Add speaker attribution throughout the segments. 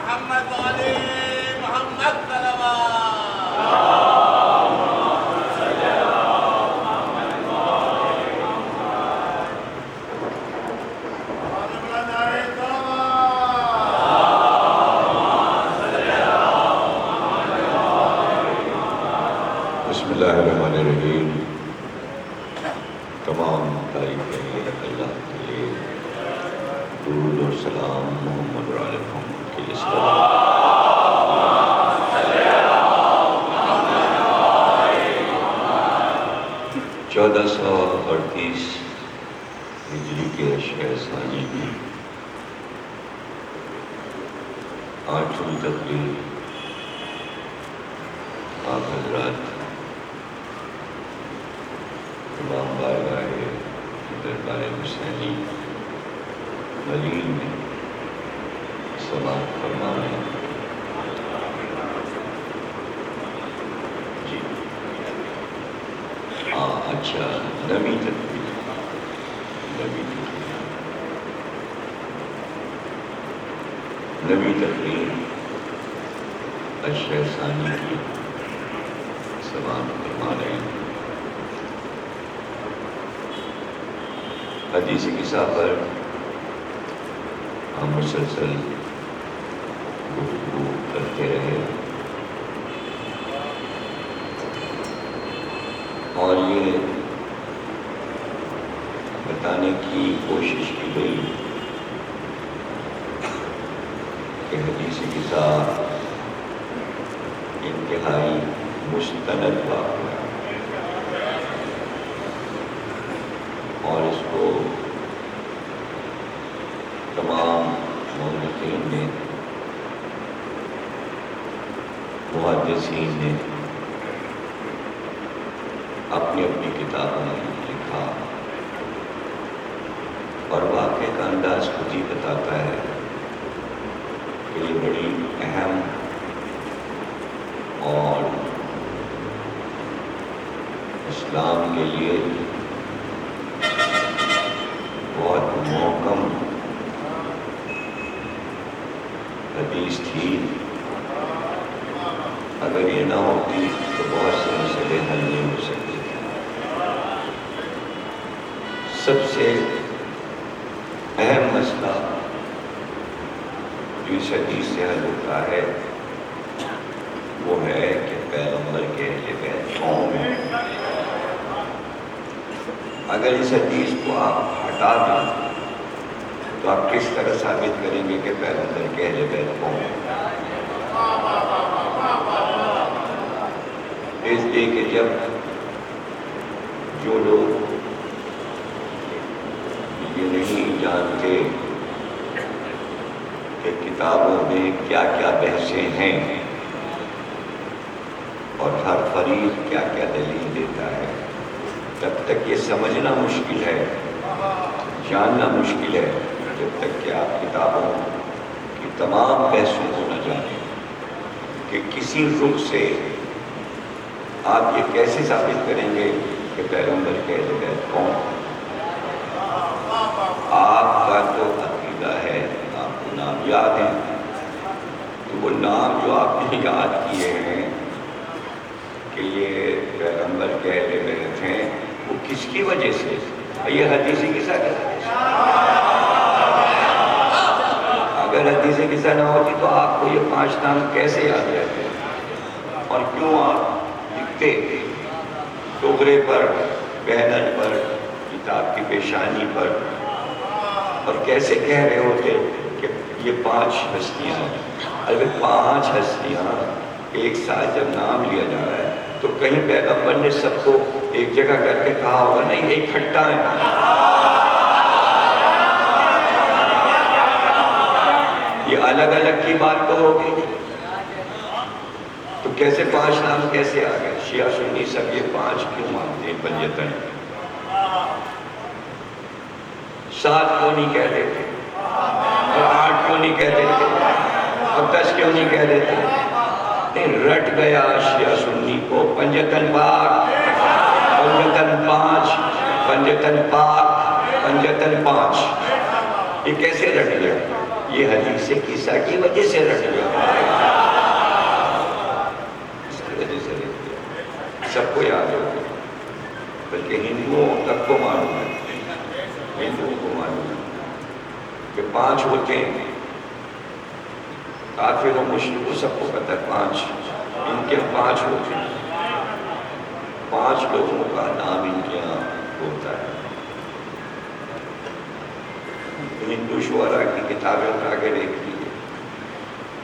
Speaker 1: محمد وعلي محمد صلوات.
Speaker 2: بسم اللہ الرحمن الرحیم. تمام تعریفیں اللہ کے لیے، درود اور سلام محمد و آل محمد کے لیے. 1438 ہجری کے شہر ثانی کی 8ویں تقریر آپ حضرات امام بارگاہ دربار حسینی ملین میں سماعت فرما رہے ہیں. جی ہاں اچھا، نویں تقریر اشرف ثانی کی سماعت فرما رہے ہیں. حدیث قصہ پر ہم مسلسل گفتگو کرتے رہے اور یہ بتانے کی کوشش کی گئی کہ حدیث قصہ انتہائی مستند واقعہ ہے اور اس کو تمام مورخین نے، محدثین نے اپنی اپنی کتابوں میں لکھا اور واقعے کا انداز خود ہی بتاتا ہے کہ یہ بڑی اہم اور اسلام کے لیے بہت محکم حدیث تھی. اگر یہ نہ ہوتی تو بہت سے مسئلے حل نہیں ہو سکتے. سب سے اہم مسئلہ جو اس حدیث سے حل ہوتا ہے وہ ہے کہ پیغمبر کے اہل بیت کون ہیں. اگر اس حدیث کو آپ ہٹا دیں تو آپ کس طرح ثابت کریں گے کہ پیغمبر کے اہل بیت کون ہیں؟ اس لیے کہ جب جو لوگ یہ نہیں جانتے کہ کتابوں میں کیا کیا بحثیں ہیں اور ہر فریق کیا کیا دلیل دیتا ہے، تب تک یہ سمجھنا مشکل ہے، جاننا مشکل ہے جب تک کہ آپ کتابوں کی تمام بحثوں کو نہ جانیں. کہ کسی رخ سے آپ یہ کیسے ثابت کریں گے کہ پیغمبر کے اہل بیت کون؟ آپ کا تو عقیدہ ہے، آپ کو نام یاد ہیں، تو وہ نام جو آپ نے یاد کیے ہیں کہ یہ پیغمبر کے اہل بیت ہیں، وہ کس کی وجہ سے؟ یہ حدیثی قصہ کے وجہ سے. اگر حدیثی قصہ نہ ہوتی تو آپ کو یہ 5 نام کیسے یاد رہتے اور کیوں آپ لکھتے ٹوکرے پر، بینر پر، کتاب کی پیشانی پر، اور کیسے کہہ رہے ہوتے کہ یہ 5 ہستیاں ہیں. ارے 5 ہستیاں ایک ساتھ جب نام لیا جا رہا ہے تو کہیں پیغمبر نے سب کو ایک جگہ کر کے کہا ہوگا نہیں اکٹھا ہے. یہ الگ الگ کی بات تو ہوگی، تو کیسے 5 نام کیسے آ گئے؟ شیعہ سنی سب یہ 5 کیوں مانتے ہیں بنیتاً؟ 7 کیوں نہیں کہہ دیتے اور 8 کیوں نہیں کہہ دیتے اور 10 کیوں نہیں کہہ دیتے؟ رٹ گیا شیعہ سنی کو پنجتن پاک، پنجتن 5، پنجتن پاک، پنجتن 5. یہ کیسے رٹ گیا؟ یہ حدیث قصہ کی وجہ سے رٹ گیا، اس کی وجہ سے رٹ گیا، سب کو یاد ہو گیا، بلکہ ہندوؤں تک کو معلوم ہے، ہندوؤں کو معلوم ہے کہ 5 ہوتے ہیں، کافر و مشرک کو سب کو پتہ ہے 5، ان کے 5 ہوتے ہیں، 5 لوگوں کا نام ان کے یہاں ہوتا ہے۔ ہندو شعراء کی کتابیں اٹھا کے دیکھتی ہے،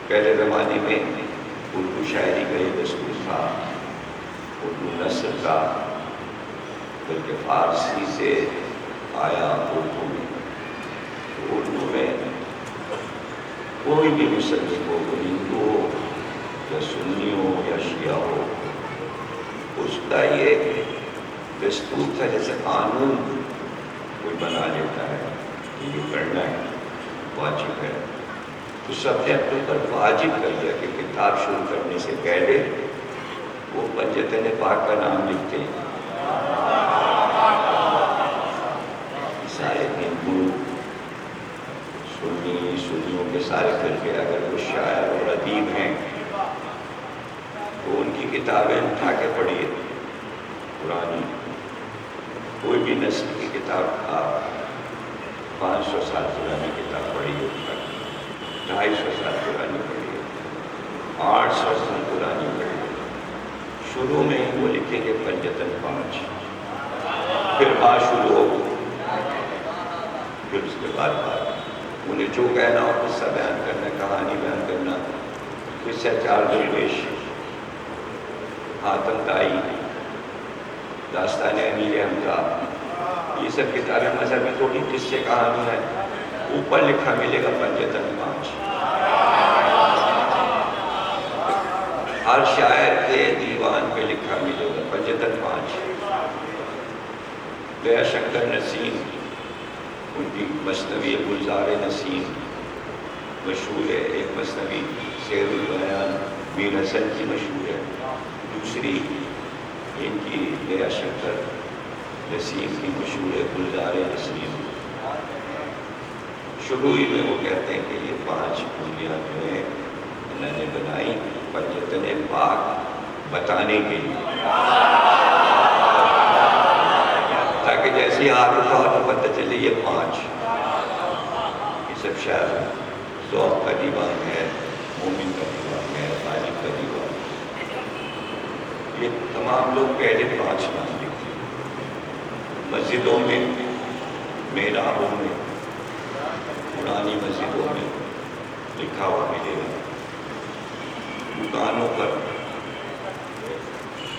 Speaker 2: پہلے زمانے میں اردو شاعری کا یہ دستور تھا، اردو نثر کا، بلکہ فارسی سے آیا اردو میں، اردو میں کوئی بھی مسلم ہو، وہ ہندو ہو یا سنی ہو یا شیعہ ہو، اس کا یہ دستور تھا، جیسے قانون کوئی بنا لیتا ہے کہ یہ کرنا ہے، واجب ہے، تو سب نے اپنے اوپر واجب کر دیا کہ کتاب شروع کرنے سے پہلے وہ پنجتن پاک کا نام لکھتے ہیں۔ سارے ہندو سنیوں کے سارے فرقے اگر وہ شاعر اور ادیب ہیں تو ان کی کتابیں اٹھا کے پڑھیے، پرانی کوئی بھی نسل کی کتاب آپ 500 سال پرانی کتاب پڑھیے، 250 سال پرانی پڑھیے، 800 سال پرانی پڑھیے، شروع میں وہ لکھیں گے پنجتن 5، پھر بات شروع ہو، پھر اس کے بعد انہیں جو کہنا ہو قصہ بیان کرنا، کہانی بیان کرنا، قصہ 4 درویش، حاتم طائی، داستان امیر حمزہ، یہ سب کتابیں مذہب میں تھوڑی قصے کہانی ہے، اوپر لکھا ملے گا پنجتن 5۔ ہر شاعر کے دیوان پہ لکھا ملے گا پنجتن 5۔ دیا شنکر نسیم، ان کی مثنوی گلزار نسیم مشہور ہے، ایک مثنوی سیر البیان میر حسن کی مشہور ہے، دوسری ان کی دیا شنکر نسیم کی مشہور ہے گلزار نسیم۔ شروع ہی میں وہ کہتے ہیں کہ یہ 5 کنڈیاں جو ہیں انہوں نے بنائی پنجتن پاک بتانے کے لیے، تاکہ جیسی ہاتھ اٹھاؤ تو پتہ چلے یہ 5۔ یہ سب شاعر ذوق کا دیوان ہے، مومن کا دیوان ہے، غالب کا دیوان ہے، یہ تمام لوگ پہلے 5 نام لکھتے ہیں۔ مسجدوں میں، محرابوں میں، پرانی مسجدوں میں لکھا ہوا ملے گا، دکانوں پر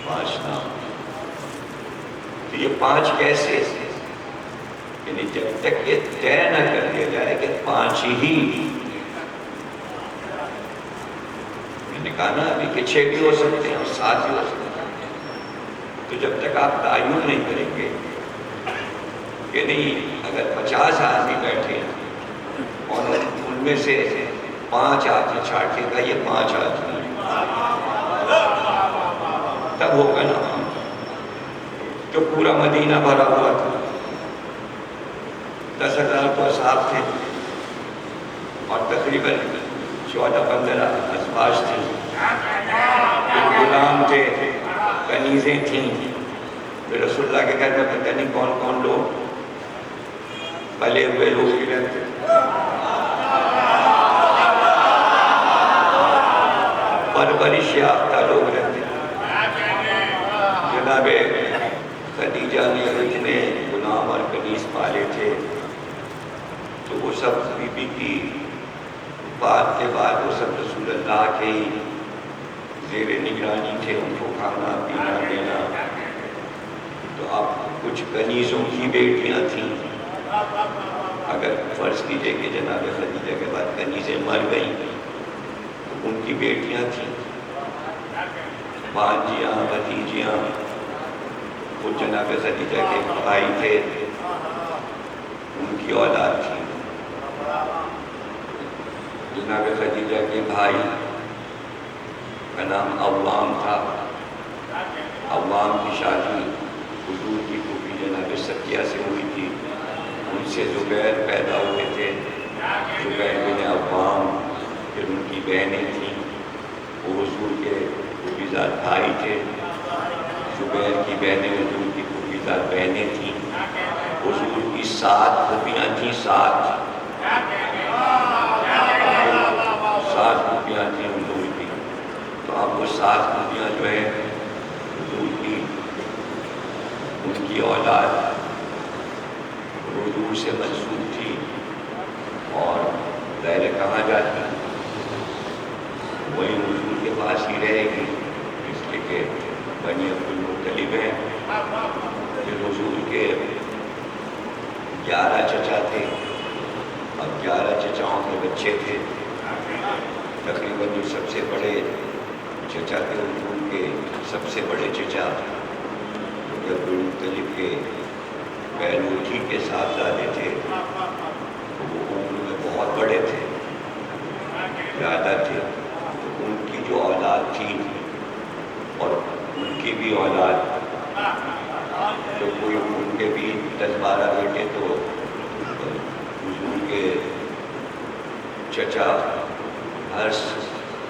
Speaker 2: 5 نام۔ تو یہ 5 کیسے؟ یعنی جب تک یہ طے نہ کر دیا جائے کہ 5 ہی، میں نے کہا نا ابھی کہ 6 بھی ہو سکتے ہیں اور 7 بھی ہو سکتے ہیں، تو جب تک آپ تعین نہیں کریں گے کہ نہیں اگر 50 آدمی بیٹھے اور ان میں سے 5 آدمی چھاٹے گا یہ 5 آدمی تب ہوگا نا۔ تو پورا مدینہ بھرا ہوا تھا، 10,000 تو اصحاب تھے اور تقریباً 14-15 ازواج تھیں، غلام تھے، کنیزیں تھیں۔ پھر رسول اللہ کے گھر میں پتہ نہیں کون کون لوگ پلے ہوئے لوگ ہی رہتے، پرورش یافتہ لوگ رہتے۔ جناب خدیجہ نے اتنے غلام اور کنیز پالے تھے، تو وہ سب بی بی کی بات کے بعد وہ سب رسول اللہ کے ہی زیر نگرانی تھے، ان کو کھانا پینا دینا۔ تو اب کچھ کنیزوں کی بیٹیاں تھیں، اگر فرض کیجئے کہ جناب خدیجہ کے بعد کنیزیں مر گئیں تو ان کی بیٹیاں تھیں، بھانجیاں، بھتیجیاں، وہ جناب خدیجہ کے بھائی تھے، ان کی اولاد تھی۔ جناب خدیجہ کے بھائی کا نام عوام تھا، عوام کی شادی حضور کی پھوپھی جناب سکیہ سے ہوئی تھی، ان سے زبیر پیدا ہوئے تھے، زبیر بن عوام، پھر ان کی بہنیں تھیں، وہ حضور کے پھوپھیزاد بھائی تھے۔ زبیر کی بہنیں حضور کی پھوپھیزاد بہنیں تھیں۔ حضور کی 7 پھوپھیاں تھیں، 7 پھوپھیاں تھیں حضور کی۔ تو اب وہ 7 پھوپھیاں جو ہے حضور کی، ان کی اولاد حضور سے منسوب تھی اور ظاہر کہاں جاتی، وہی حضور کے پاس ہی رہے گی، اس لیے کہ بنی عبدالمطلب ہیں۔ پھر حضور کے 11 چچا تھے، اب 11 چچاؤں کے بچے تھے۔ تقریباً جو سب سے بڑے چچا تھے حضور کے، سب سے بڑے چچا عبدالمطلب کے بیلوٹھی کے صاحبزادے تھے، وہ عمر میں بہت بڑے تھے، زیادہ تھے۔ تو ان کی جو اولاد تھی اور ان کی بھی اولاد، تو کوئی ان کے بھی 10-12 بیٹے، تو حضور کے چچا حرس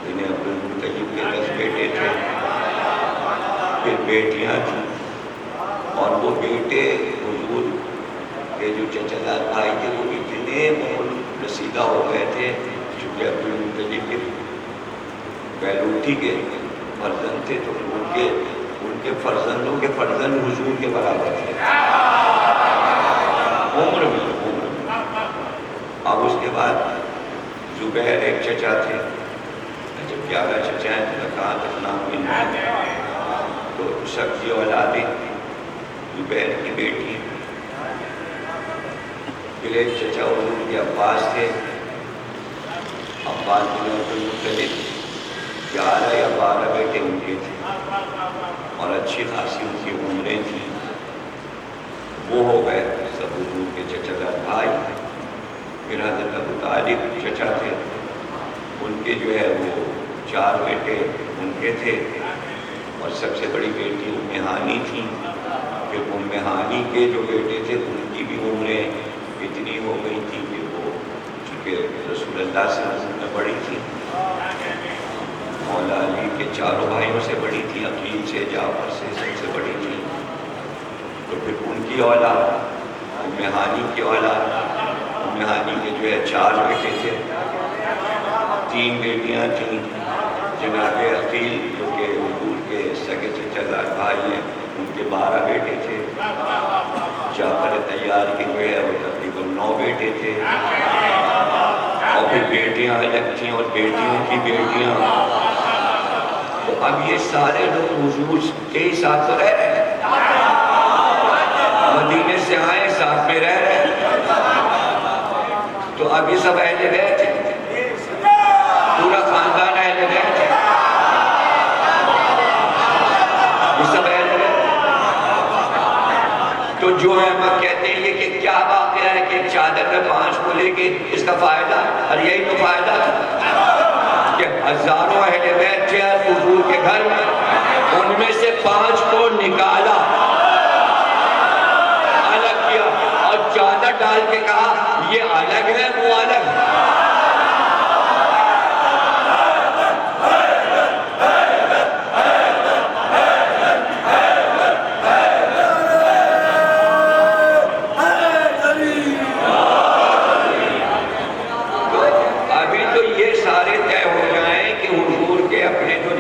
Speaker 2: بن عبدالمطلب کے 10 بیٹے تھے، پھر بیٹیاں تھیں، اور وہ بیٹے حضور کے جو چچا بھائی تھے وہ اتنے رسیدہ ہو گئے تھے، چونکہ عبدالمطلب کے بیلوٹھی کے فرزند تھے، تو ان کے فرزندوں کے فرزند حضور کے برابر تھے عمر میں۔ اب اس کے بعد زبیر ایک چچا تھے، جب 11 چچا ہیں تو کہاں تک نام ملنا، تو سب کی اولادیں زبیر کی بیٹی۔ پھر ایک چچا حضور کے عباس تھے، عباس بن عبدالمطلب، 11 یا 12 بیٹے ان کے تھے، اور اچھی خاصی ان کی عمریں تھیں۔ وہ ہو گئے سب حضور کے چچا دار بھائی۔ پھر حضرت ابو طالب چچا تھے، ان کے جو ہے وہ 4 بیٹے ان کے تھے، اور سب سے بڑی بیٹی ام ہانی تھیں۔ پھر ام ہانی کے جو بیٹے تھے ان کی بھی عمریں اتنی ہو گئی تھی کہ وہ چونکہ رسول اللہ سے عمر میں بڑی تھی، مولا علی کے 4 بھائیوں سے بڑی تھی، عقیل سے، جعفر سے، سب سے بڑی تھی۔ تو پھر ان کی اولاد، ام ہانی کی اولاد، ام ہانی کے جو ہے 4 بیٹے تھے، 3 بیٹیاں تھیں۔ جناب عقیل جو کہ حضور کے سگے چچا زاد بھائی ہیں، ان کے 12 بیٹے تھے۔ جعفر طیار کے جو ہے وہ تقریباً 9 بیٹے تھے، اور پھر بیٹیاں الگ تھیں اور بیٹیوں کی بیٹیاں۔ تو اب یہ سارے لوگ حضور کے ہی ساتھ تو رہ رہے ہیں، مدینے سے آئے، ساتھ میں رہ رہے ہیں۔ تو اب یہ سب اہل بیت ہیں، پورا خاندان اہل بیت ہے، یہ سب اہل بیت۔ تو جو احمد کہتے ہیں یہ کہ کیا واقعہ ہے کہ چادر میں 5 کو لے کے اس کا فائدہ، اور یہی تو فائدہ تھا کہ ہزاروں اہل بیت تھے حضور کے گھر میں، ان میں سے 5 کو نکالا، الگ کیا، اور چادر ڈال کے کہا یہ الگ ہے، وہ الگ ہے۔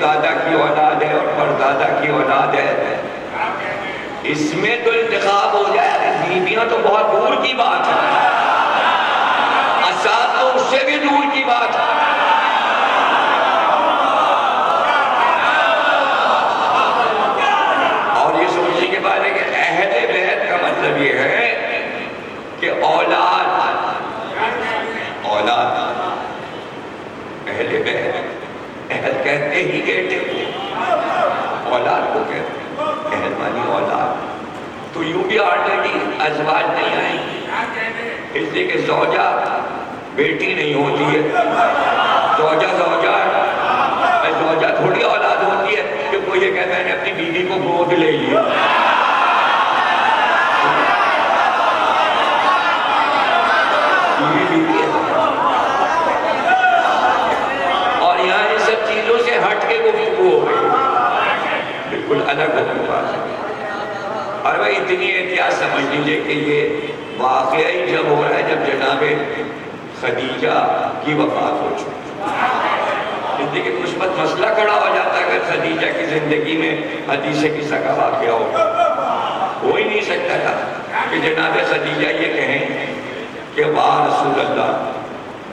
Speaker 2: دادا کی اولاد ہے اور پردادا کی اولاد ہے، اس میں تو انتخاب ہو جائے، بیویاں تو بہت دور کی بات ہے، اسباب تو اس سے بھی دور کی بات ہے۔ اور یہ سوچنے کے بعد ہے کہ اہل بیت کا مطلب یہ ہے کہ اولاد اہل بیت، اہل کہتے ہی بیٹے، اولاد کو کہتے ہیں، اہل مانی اولاد۔ تو یوں بھی آلریڈی ازواج نہیں آئیں، اس لیے کہ زوجہ بیٹی نہیں ہوتی ہے، زوجہ تھوڑی اولاد ہوتی ہے کہ کوئی یہ کہتا ہے میں نے اپنی بیوی کو گود لے لی، بیوی ہے۔ فرمایا اتنی احتیاط سمجھ لیجیے کہ یہ واقعی جب ہو رہا ہے جب جناب خدیجہ کی وفات ہو چکی، زندگی کچھ مت مسئلہ کھڑا ہو جاتا ہے اگر خدیجہ کی زندگی میں حدیث قصہ کا واقعہ ہو. ہو ہی نہیں سکتا تھا کہ جناب خدیجہ یہ کہیں کہ واہ رسول اللہ،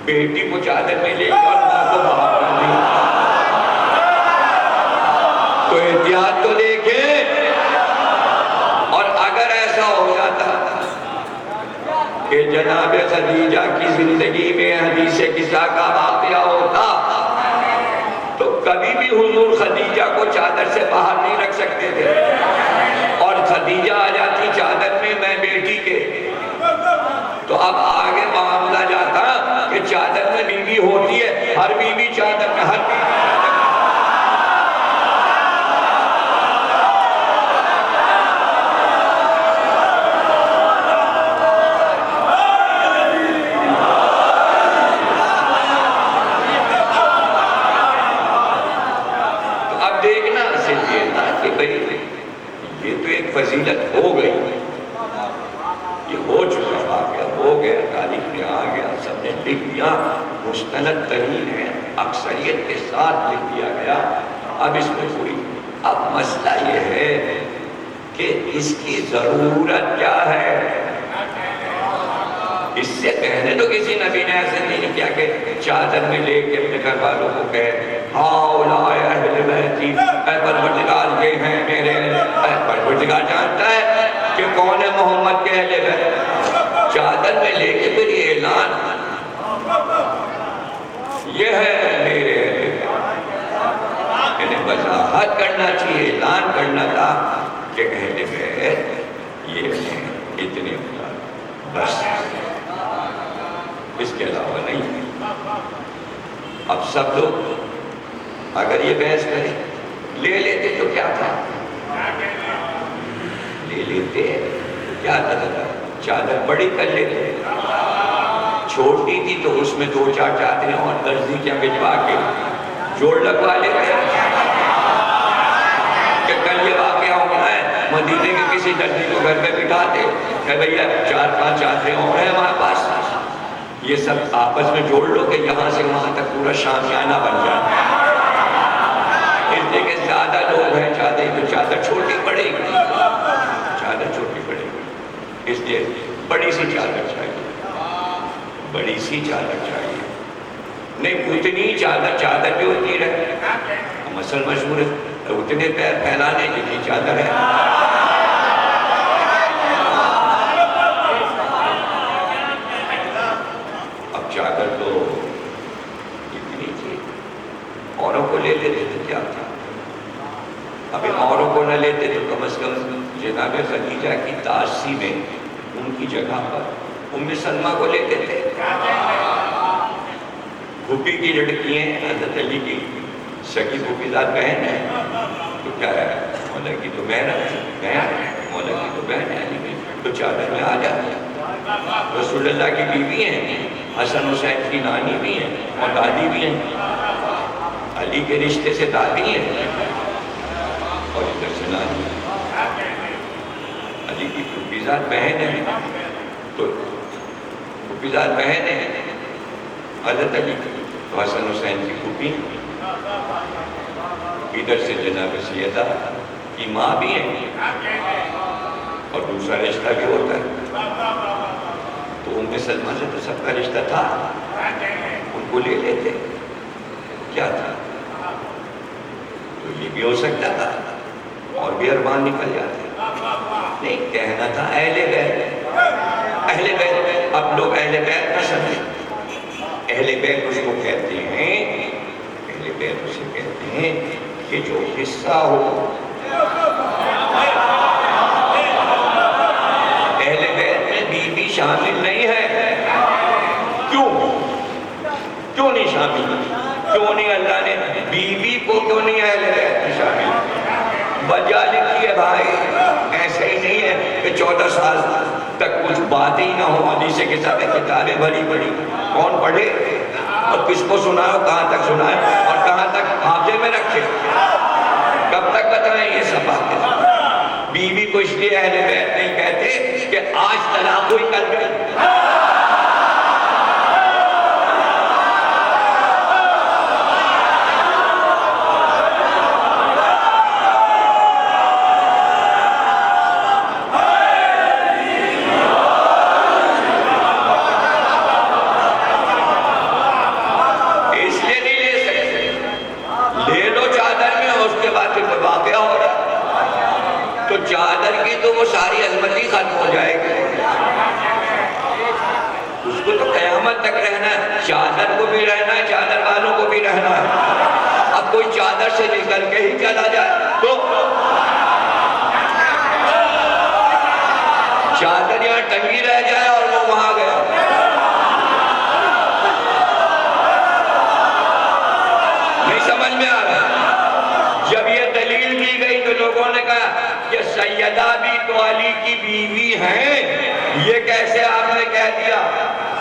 Speaker 2: بیٹی کو چادر میں لے کے اور ماں کو باہر کر دی. تو احتیاط تو دیکھیں. اور اگر ایسا ہو جاتا کہ جناب خدیجہ کی زندگی میں حدیث قصہ کا واقعہ ہوتا تو کبھی بھی حضور خدیجہ کو چادر سے باہر نہیں رکھ سکتے تھے، اور خدیجہ آ جاتی چادر میں بیٹی کے. تو اب آگے معاملہ جاتا کہ چادر میں بیوی ہوتی ہے، ہر بیوی چادر میں، ہر بیوی فضیلت ہو گئی، یہ ہو چکا واقعہ، ہو گیا، تاریخ میں آ گیا، سب نے لکھ دیا، مستند ترین ہے، اکثریت کے ساتھ لکھ دیا گیا. اب اس میں کوئی اب مسئلہ یہ ہے کہ اس کی ضرورت کیا ہے. اس سے پہلے تو کسی نبی نے ایسے نہیں کیا کہ چادر میں لے کے اپنے گھر والوں کو کہے ہاؤلائے اہل بیتی، اے پروردگار یہ ہیں میرے. پروردگار جانتا ہے کہ کون ہے محمد کے اہل بیت. چادر میں لے کے پھر یہ اعلان، یہ ہے میرے اہل بیت. انہیں وضاحت کرنا چاہیے، اعلان کرنا تھا کہ اہل بیت یہ ہیں اتنے بس، اس کے علاوہ نہیں. اب سب لوگ اگر یہ بحث کریں لے لیتے تو کیا تھا، لے لیتے کیا تھا، چادر بڑی کر لیتے. چھوٹی تھی تو اس میں 2-4 چادریں اور درزی کیا بھجوا کے جوڑ لگوا لیتے کہ کل یہ واقعہ ہونا ہے. مدینے کے کسی درزی کو گھر پہ بٹھاتے کہ بھئیہ 4-5 چادریں اور ہیں ہمارے پاس، یہ سب آپس میں جوڑ لو کہ یہاں سے وہاں تک پورا شامیانہ بن جائے. اس لیے کہ زیادہ لوگ ہیں چادر تو چادر چھوٹی پڑے گی، چادر چھوٹی پڑے گی. اس لیے بڑی سی چادر چاہیے، بڑی سی چادر چاہیے. نہیں اتنی چادر بھی ہوتی رہے. مسئلہ مشہور ہے اتنے پیر پھیلانے جتنی چادر ہے. چادر تو اتنی تھی، اوروں کو لے لیتے تو کیا تھا. ابھی اوروں کو نہ لیتے تو کم از کم جناب خدیجہ کی تاسی میں ان کی جگہ پر ام سلمہ کو لیتے تھے. پھوپھی کی لڑکی ہیں، حضرت علی کی سکی پھوپھی ذات بہن ہے تو کیا ہے، مولا کی تو بہن ہے، مولا کی تو بہن ہے علی کی، تو چادر میں آ جاتی. رسول اللہ کی بیوی ہیں، حسن حسین کی نانی بھی ہیں اور دادی بھی ہیں، علی کے رشتے سے دادی ہیں اور ادھر سے نانی. علی کی پھوپھی ذات بہن ہے تو پھوپھی ذات بہن ہے حضرت علی کی، تو حسن حسین کی پھوپھی. ادھر سے جناب سیدہ کی ماں بھی ہیں اور دوسرا رشتہ بھی ہوتا ہے. تو ام سلمہ سے تو سب کا رشتہ تھا، ان کو لے لیتے کیا تھا. تو یہ بھی ہو سکتا تھا اور بھی ارمان نکل جاتے. نہیں کہنا تھا اہل بیت. اہل بیت اب لوگ اہل بیت نہ سمجھیں. اہل بیت اس کو کہتے ہیں، اہل بیت اسے کہتے ہیں کہ جو حصہ ہو. اہل بیت میں بیوی شامل نہیں ہے. کیوں نہیں شامل؟ کیوں نہیں اللہ نے بیوی کو کیوں نہیں اہل بیت میں شامل؟ وجہ لکھی ہے بھائی، ایسے ہی نہیں ہے کہ 14 سال تک کچھ باتیں ہی نہ ہو. حدیث کے ساتھ کتابیں بھری بڑی کون پڑھے اور کس کو سنائے، کہاں تک سنائے اور کہاں تک حافظے میں رکھے، کب تک بتائیں یہ سب باتیں. بیوی کو اس لیے اہل بیت نہیں کہتے کہ آج طلاق ہوئی کل گئی. چادر کی تو وہ ساری عظمت ہی ختم ہو جائے گی. اس کو تو قیامت تک رہنا ہے. چادر کو بھی رہنا ہے, چادر والوں کو بھی رہنا ہے. اب کوئی چادر سے نکل کے ہی چلا جائے تو چادر یہاں ٹنگی رہ جائے اور وہ وہاں گیا. نہیں سمجھ میں آ رہا. جب یہ دلیل دی گئی تو لوگوں نے کہا کہ سیدہ بھی تو علی کی بیوی ہیں, یہ کیسے آپ نے کہہ دیا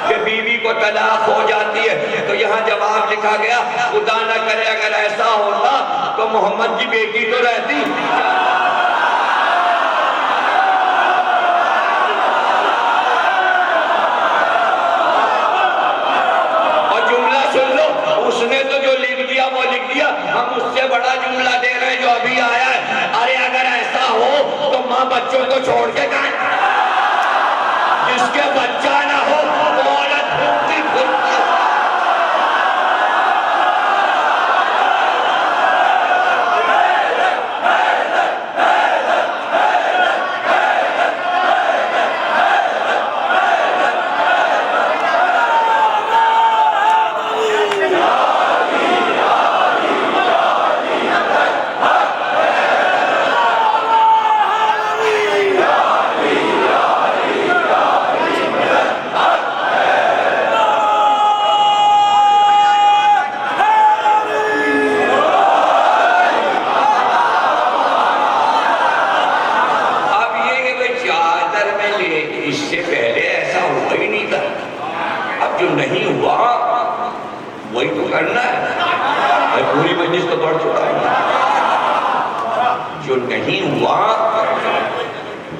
Speaker 2: کہ بیوی کو طلاق ہو جاتی ہے؟ تو یہاں جواب لکھا گیا, خدا نہ کرے اگر ایسا ہوتا تو محمد کی بیٹی تو رہتی. اور جملہ سن لو, اس نے تو جو لکھ دیا وہ لکھ دیا, ہم اس سے بڑا جملہ دے رہے ہیں جو ابھی آیا ہے. ارے اگر ایسا ہو تو ماں بچوں کو چھوڑ کے کہاں, جس کے بچہ نہ ہو وہ عورت بھوکتی پھرتی. وہی تو کرنا ہے. پوری مجلس تو پڑھ چکا ہے. جو نہیں ہوا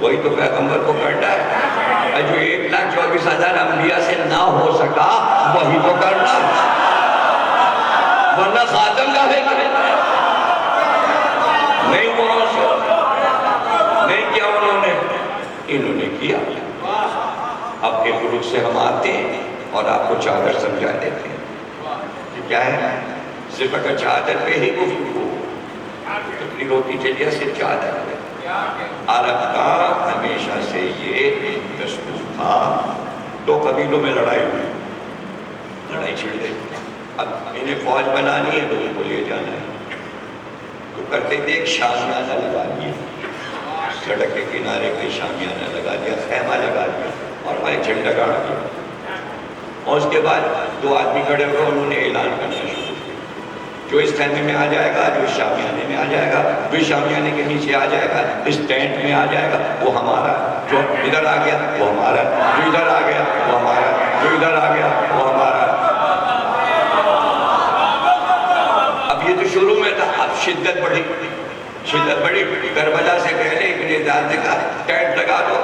Speaker 2: وہی تو پیغمبر کو کرنا ہے. جو 1,24,000 انبیاء سے نہ ہو سکا وہی تو کرنا ہے. ورنہ خاتم کا ہے نہیں ہوا, نہیں کیا انہوں نے کیا. اب ایک رخ سے ہم آتے ہیں اور آپ کو چادر سمجھا دیتے ہیں. کیا ہے صرف اگر چادر پہ ہی گفتگو اتنی روتی چلیے صرف چادر پہ. عرب کا ہمیشہ سے یہ دستور تھا. دو قبیلوں میں لڑائی ہوئی, لڑائی چھڑ گئی. اب انہیں فوج بنانی ہے تو ان کو لے جانا ہے. تو کرتے تھے ایک شامیانہ لگا دیا, سڑک کے کنارے پہ شامیانہ لگا دیا, خیمہ لگا دیا اور وہاں جھنڈا گاڑ دیا. اور اس کے بعد دو آدمی کھڑے ہو گئے, انہوں نے اعلان کرنا شروع کیا, جو اس خیمے میں آ جائے گا, جو اس شامیانے میں آ جائے گا, جو اس شامیانے کے نیچے آ جائے گا, اس ٹینٹ میں آ جائے گا, وہ ہمارا ہے. جو ادھر آ گیا وہ ہمارا ہے, جو ادھر آ گیا وہ ہمارا ہے, جو ادھر آ گیا وہ ہمارا ہے. اب یہ تو شروع میں تھا, اب شدت بڑھی. کربلا سے پہلے ابن زیاد نے کہا ٹینٹ لگا دو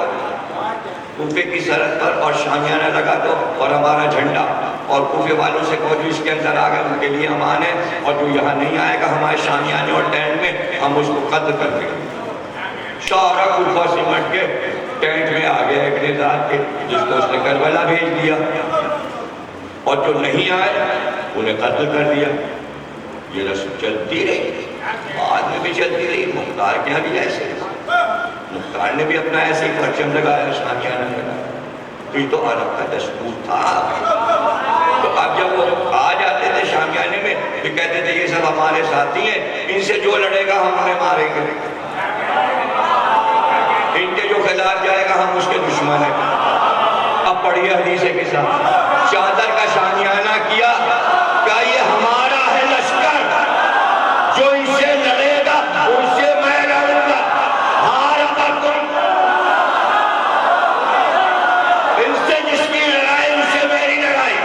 Speaker 2: کوفے کی سرحد پر اور شامیانہ لگا دو اور ہمارا جھنڈا, اور کوفے والوں سے کہو جو اس کے اندر آ گئے ان کے لیے امان ہے, اور جو یہاں نہیں آئے گا ہمارے شامیانے اور ٹینٹ میں ہم اس کو قتل کر دیں گے. سارا کوفہ سمٹ کے ٹینٹ میں آ گیا ابن زیاد کے, جس کو اس نے کربلا بھیج دیا, اور جو نہیں آئے انہیں قتل کر دیا. یہ رسم چلتی رہی, بعد میں بھی چلتی رہی. مختار کے یہاں بھی ایسے, مختار نے بھی اپنا ایسے ہی پرچم لگایا, شامیانہ لگایا. تو یہ تو عرب کا دستور تھا. تو اب جب وہ آ جاتے تھے شامیانے میں تو کہتے تھے یہ سب ہمارے ساتھی ہیں, ان سے جو لڑے گا ہم انہیں ماریں گے, ان کے جو خلاف جائے گا ہم اس کے دشمن ہیں. اب پڑھیے حدیث کے ساتھ, چادر کا شامیانہ کیا, کیا یہ ہمارا ہے لشکر, جو ان سے لڑے گا ان سے میں لڑوں گا, ہار اگر تم ان سے جس کی لڑائی ان سے میری لڑائی,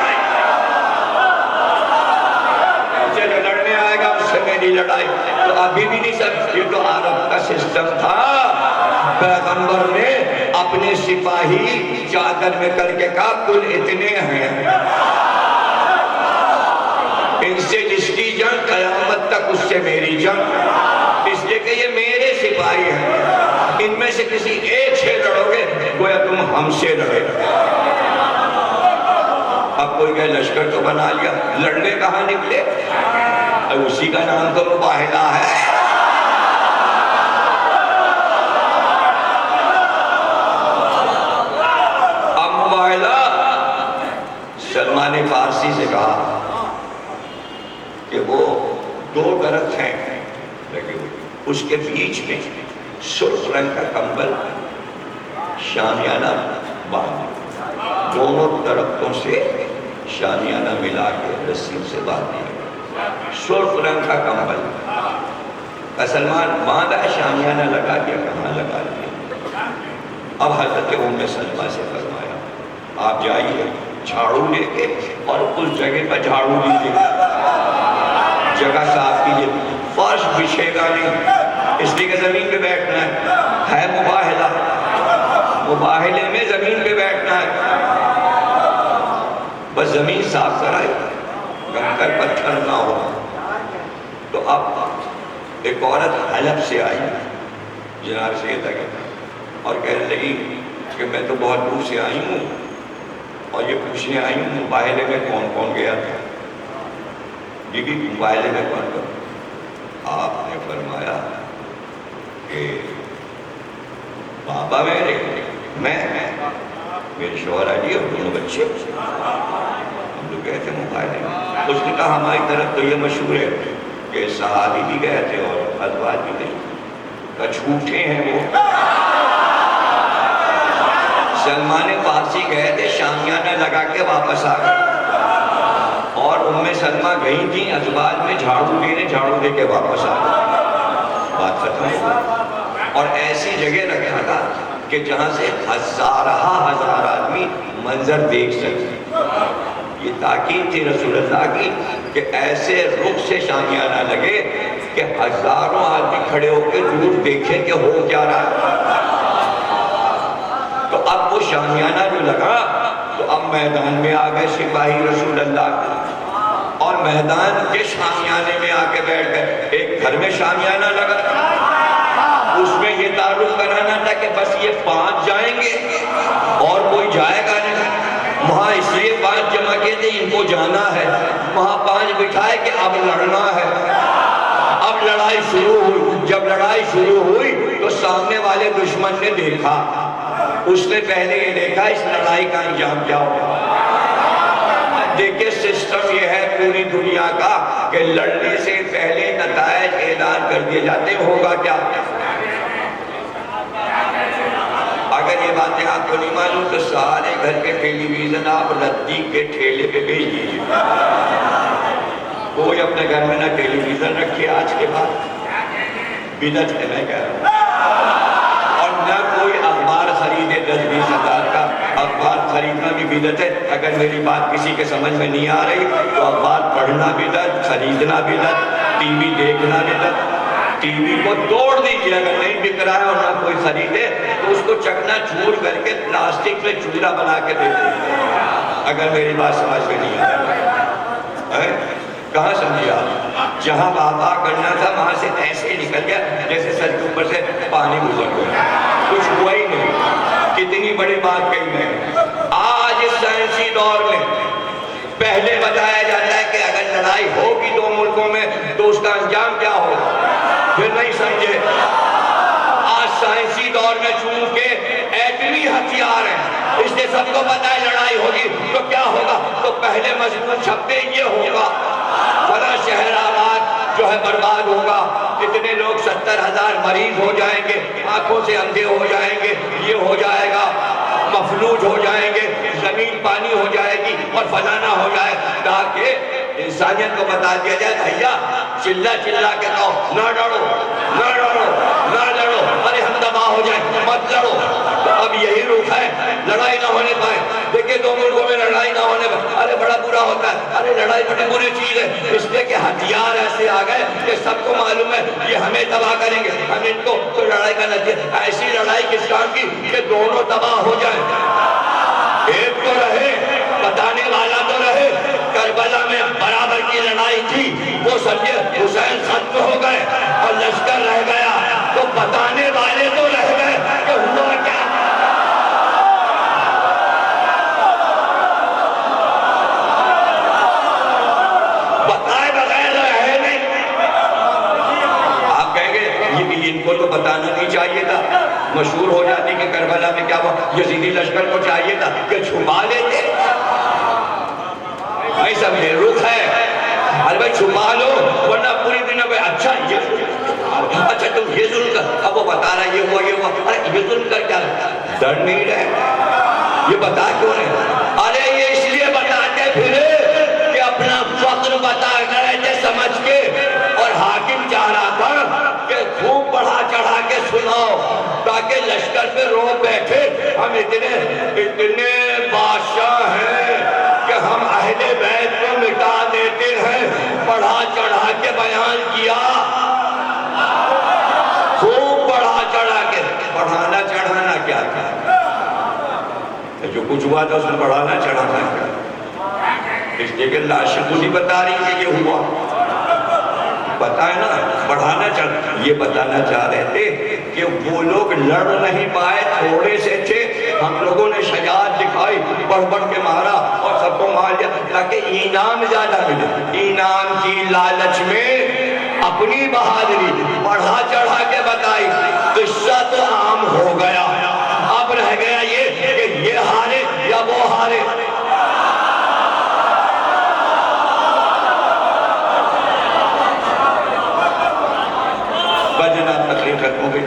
Speaker 2: ان سے جو لڑنے آئے گا ان سے میری لڑائی. تو ابھی بھی نہیں سب, یہ تو عرب کا سسٹم تھا. پیغمبر نے اپنے سپاہی چادر میں کر کے کہا کل اتنے ہیں، ان سے جس کی جنگ قیامت تک اس سے میری جنگ، اس لیے کہ یہ میرے سپاہی ہیں، ان میں سے کسی ایک سے لڑو گے گویا تم ہم سے لڑے۔ اب کوئی کہ لشکر تو بنا لیا، لڑنے کہاں نکلے؟ اسی کا نام تو مباہلہ ہے۔ اب مباہلہ سلمان فارسی سے کہا کہ وہ دو درخت ہیں لگے ہوئے، اس کے بیچ میں سرخ رنگ کا کمبل شامیانہ باندھ، دونوں درختوں سے شامیانہ ملا کے رسی سے باندھ دیا، سرخ رنگ کا کمبل۔ سلمان باندھا، شامیانہ لگا دیا، کہاں لگا دیا؟ اب حضرت ام سلمہ سے فرمایا آپ جائیے جھاڑو لے کے اور اس جگہ پر جھاڑو دیجیے، جگہ صاف کیجیے، فرش بچھے گا نہیں، اس لیے کہ زمین پہ بیٹھنا ہے مباہلہ، مباہلے میں زمین پہ بیٹھنا ہے، بس زمین صاف کرائی، کنکر پتھر نہ ہو۔ تو اب ایک عورت حلب سے آئی جناب سید اگر اور کہنے لگی کہ میں تو بہت دور سے آئی ہوں اور یہ پوچھنے آئی ہوں مباہلے میں کون کون گیا تھا؟ بی بی مباہلے میں کون کون؟ آپ نے فرمایا کہ بابا میرے شوہر علی اور دونوں بچے، ہم لوگ گئے تھے مباہلے میں۔ اس نے کہا ہماری طرف تو یہ مشہور ہے کہ صحابی بھی گئے تھے اور ازواج بھی نہیں، کہ جھوٹے ہیں وہ۔ سلمان فارسی گئے تھے، شامیانہ لگا کے واپس آ گئے، اور ام سلمہ گئی تھیں ازواج میں جھاڑو دینے، جھاڑو دے کے واپس آ گئے، بات ختم ہو۔ اور ایسی جگہ رکھا تھا کہ جہاں سے ہزار آدمی منظر دیکھ سکتے۔ یہ تاکید تھی رسول اللہ کی کہ ایسے رخ سے شامیانہ لگے کہ ہزاروں آدمی کھڑے ہو کے دور دیکھیں کہ ہو کیا رہا۔ تو اب وہ شامیانہ جو لگا تو اب میدان میں آ گئے سپاہی رسول اللہ کو، اور میدان کے شامیانے میں آ کے بیٹھ گئے۔ ایک گھر میں شامیانہ لگا، اس میں یہ تعارف کرانا تھا کہ بس یہ 5 جائیں گے اور کوئی جائے گا نہیں، وہاں اس لیے 5 جمع کے تھے ان کو جانا ہے، وہاں 5 بٹھائے کہ اب لڑنا ہے۔ اب لڑائی شروع ہوئی، جب لڑائی شروع ہوئی تو سامنے والے دشمن نے دیکھا، اس نے پہلے یہ دیکھا اس لڑائی کا انجام کیا ہوگا۔ دیکھیں سسٹم یہ ہے پوری دنیا کا کہ لڑنے سے پہلے نتائج اعلان کر دیے جاتے ہیں، ہوگا کیا۔ اگر یہ باتیں آپ کو نہیں معلوم تو سارے گھر کے ٹیلی ویژن آپ ردی کے ٹھیلے پہ بھیج دیجیے۔ کوئی اپنے گھر میں نہ ٹیلی ویژن رکھے آج کے بعد، بدعت ہے میں کہہ رہا ہوں، اور نہ کوئی اخبار خریدے 10-20 ہزار کا، اخبار خریدنا بھی بدعت ہے۔ اگر میری بات کسی کے سمجھ میں نہیں آ رہی تو اخبار پڑھنا بدعت، خریدنا بدعت، ٹی وی دیکھنا بدعت۔ ٹی وی کو توڑ دیجیے، اگر نہیں بک رہا ہے اور نہ کوئی خریدے تو اس کو چکنا چور کر کے پلاسٹک میں چولہا بنا کے دے دیجیے، اگر میری بات سمجھ میں نہیں آ رہی۔ کہاں سمجھے آپ؟ جہاں بابا کرنا تھا وہاں سے ایسے نکل گیا جیسے سر کے اوپر سے پانی گزر گیا، کچھ ہوا ہی نہیں۔ کتنی بڑی بات کہی میں، آج اس سائنسی دور میں پہلے بتایا جاتا ہے کہ اگر لڑائی ہوگی 2 ملکوں میں تو اس کا انجام کیا ہوگا، پھر نہیں سمجھے۔ آج سائنسی دور میں چونکہ ایٹمی ہتھیار ہیں، اس لیے سب کو پتا ہے لڑائی ہوگی تو کیا ہوگا، تو پہلے مضمون چھپتے یہ ہوگا، فلاں شہر آباد جو ہے برباد ہوگا، اتنے لوگ 70,000 مریض ہو جائیں گے، آنکھوں سے اندھے ہو جائیں گے، یہ ہو جائے گا، مفلوج ہو جائیں گے، زمین پانی ہو جائے گی اور فلانا ہو جائے، تاکہ انسانیت کو بتا دیا جائے بھیا چلا چلا کے کہو نہ ڈرو نہ ڈرو نہ لڑو، ارے ہم دبا ہو جائیں مت لڑو۔ تو اب یہی رخ ہے، لڑائی نہ ہونے پائے۔ دیکھیں 2 ملکوں میں لڑائی نہ ہونے پائے، ارے بڑا برا ہوتا ہے، ارے لڑائی بڑی بری چیز ہے، اس لیے کہ ہتھیار ایسے آ گئے کہ سب کو معلوم ہے یہ ہمیں تباہ کریں گے, ہم ان کو تو لڑائی کا نتیجہ, ایسی لڑائی کس کام کی کہ دونوں تباہ ہو جائیں. ایک تو رہے, بتانے والا تو رہے. کربلا میں برابر کی لڑائی تھی, وہ سمجھے حسین ختم ہو گئے اور لشکر رہ گیا, تو بتانے والے تو رہ گئے کہ ہوا کیا. بتائے بغیر رہے نہیں. آپ کہیں گے ان کو تو بتانا نہیں چاہیے تھا, مشہور ہو جاتی کہ کربلا میں کیا ہوا. یزیدی لشکر کو چاہیے تھا کہ چھپا لیتے. نہیں سمجھے, رخ ہے, ارے بھائی چھپا لو ورنہ پوری دنیا میں اچھا تم یہ ظلم کر, اب وہ بتا رہا یہ ہوا یہ ہوا, ارے یہ ظلم کر کیا ڈر نہیں رہے, یہ بتا کیوں نہیں. ارے یہ اس لیے بتاتے پھرے کہ اپنا فخر بتا رہے تھے سمجھ کے, اور حاکم چاہ رہا تھا کہ خوب بڑھا چڑھا کے سناؤ تاکہ لشکر پہ رو بیٹھے ہم اتنے بادشاہ ہیں کہ ہم اہل بیت کو مٹا دیتے ہیں. بڑھا چڑھا کے بیان کیا, خوب بڑھا چڑھا کے. بڑھانا چڑھانا کیا تھا, جو کچھ ہوا تھا اس میں بڑھانا چڑھانا کیا. اس لیے کہ لاشیں کو نہیں بتا رہی کہ یہ ہوا, بتائے نا بڑھانا چاہ. یہ بتانا چاہ رہے تھے کہ وہ لوگ لڑ نہیں پائے, تھوڑے سے تھے, ہم لوگوں نے شجاعت دکھائی, بڑھ بڑھ کے مارا اور سب کو مار دیا تاکہ انعام زیادہ ملے. انعام کی لالچ میں اپنی بہادری بڑھا چڑھا کے بتائی. قصہ تو عام ہو گیا, اب رہ گیا یہ کہ یہ ہارے یا وہ ہارے. بجنا تقریر ختم ہو گئی.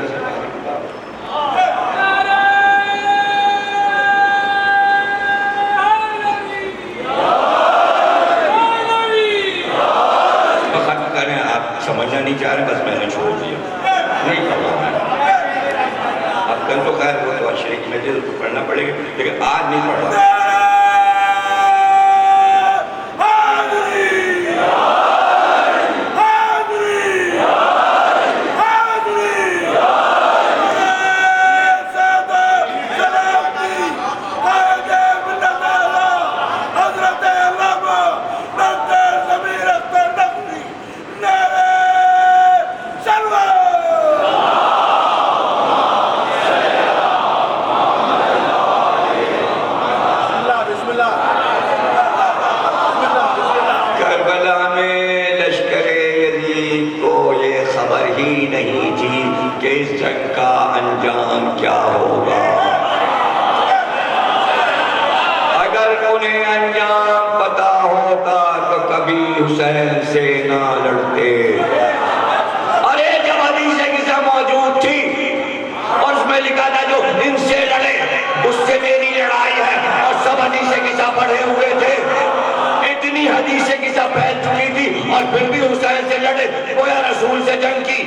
Speaker 2: ختم کریں, آپ سمجھنا نہیں چاہ رہے, بس میں نے چھوڑ دیا, نہیں پڑھا. اب کل تو خیر وہ تو شریک میں جلد پڑھنا پڑے گا, لیکن آج نہیں پڑھا. حسین سے نہ لڑتے. ارے جب حدیث قصہ موجود تھی اور اس میں لکھا تھا جو ان سے لڑے اس سے میری لڑائی ہے, اور سب حدیث قصہ پڑھے ہوئے تھے, اتنی حدیث قصہ پھیل چکی تھی اور پھر بھی حسین سے لڑے. گویا رسول سے جنگ کی,